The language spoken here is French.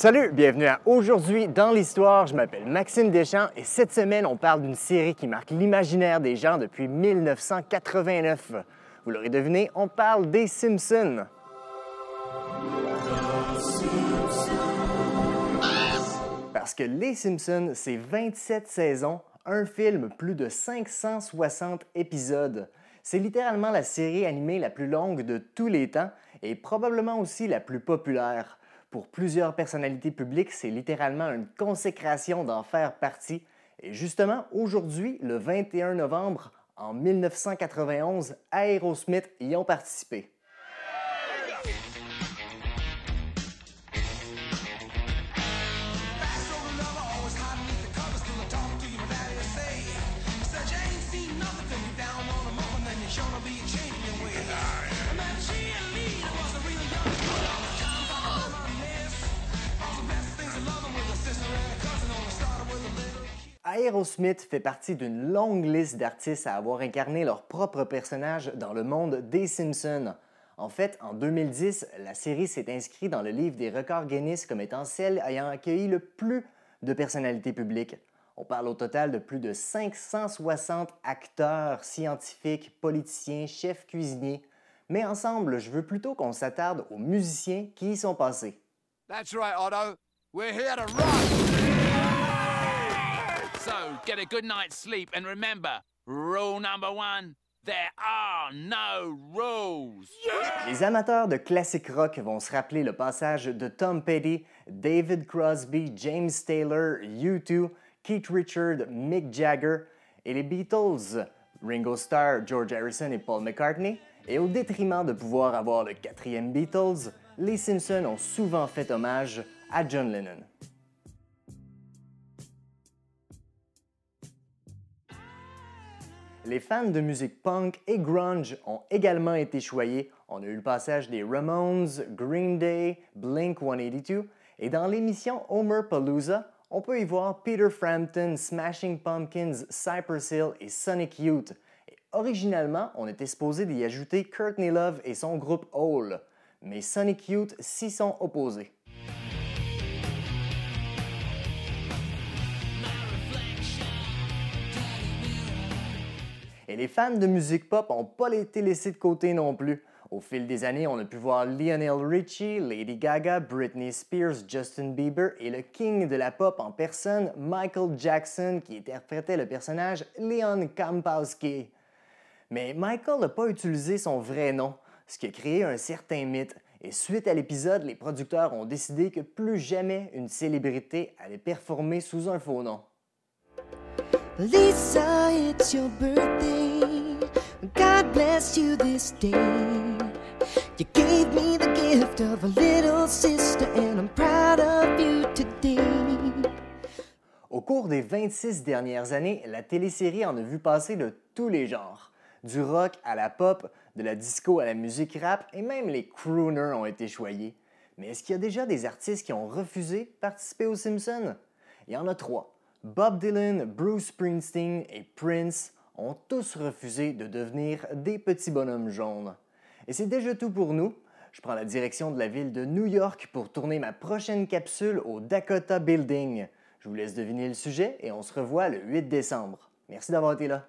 Salut, bienvenue à Aujourd'hui dans l'Histoire. Je m'appelle Maxime Deschamps et cette semaine, on parle d'une série qui marque l'imaginaire des gens depuis 1989. Vous l'aurez deviné, on parle des Simpsons. Parce que Les Simpsons, c'est 27 saisons, un film, plus de 560 épisodes. C'est littéralement la série animée la plus longue de tous les temps et probablement aussi la plus populaire. Pour plusieurs personnalités publiques, c'est littéralement une consécration d'en faire partie. Et justement, aujourd'hui, le 21 novembre, en 1991, Aerosmith y ont participé. Aerosmith fait partie d'une longue liste d'artistes à avoir incarné leur propre personnage dans le monde des Simpsons. En fait, en 2010, la série s'est inscrite dans le livre des records Guinness comme étant celle ayant accueilli le plus de personnalités publiques. On parle au total de plus de 560 acteurs, scientifiques, politiciens, chefs cuisiniers. Mais ensemble, je veux plutôt qu'on s'attarde aux musiciens qui y sont passés. That's right, Otto. We're here to rock! So, get a good night's sleep and remember, rule number one, there are no rules. Yeah! Les amateurs de classique rock vont se rappeler le passage de Tom Petty, David Crosby, James Taylor, U2, Keith Richards, Mick Jagger et les Beatles, Ringo Starr, George Harrison et Paul McCartney. Et au détriment de pouvoir avoir le quatrième Beatles, les Simpsons ont souvent fait hommage à John Lennon. Les fans de musique punk et grunge ont également été choyés. On a eu le passage des Ramones, Green Day, Blink-182 et dans l'émission Homerpalooza, on peut y voir Peter Frampton, Smashing Pumpkins, Cypress Hill et Sonic Youth. Et originalement, on était supposé d'y ajouter Courtney Love et son groupe Hole, mais Sonic Youth s'y sont opposés. Et les fans de musique pop n'ont pas été laissés de côté non plus. Au fil des années, on a pu voir Lionel Richie, Lady Gaga, Britney Spears, Justin Bieber et le king de la pop en personne, Michael Jackson, qui interprétait le personnage Leon Kampowski. Mais Michael n'a pas utilisé son vrai nom, ce qui a créé un certain mythe. Et suite à l'épisode, les producteurs ont décidé que plus jamais une célébrité allait performer sous un faux nom. Lisa, it's your birthday. God bless you this day. You gave me the gift of a little sister and I'm proud of you today. Au cours des 26 dernières années, la télésérie en a vu passer de tous les genres. Du rock à la pop, de la disco à la musique rap et même les crooners ont été choyés. Mais est-ce qu'il y a déjà des artistes qui ont refusé de participer aux Simpsons? Il y en a 3. Bob Dylan, Bruce Springsteen et Prince ont tous refusé de devenir des petits bonhommes jaunes. Et c'est déjà tout pour nous. Je prends la direction de la ville de New York pour tourner ma prochaine capsule au Dakota Building. Je vous laisse deviner le sujet et on se revoit le 8 décembre. Merci d'avoir été là.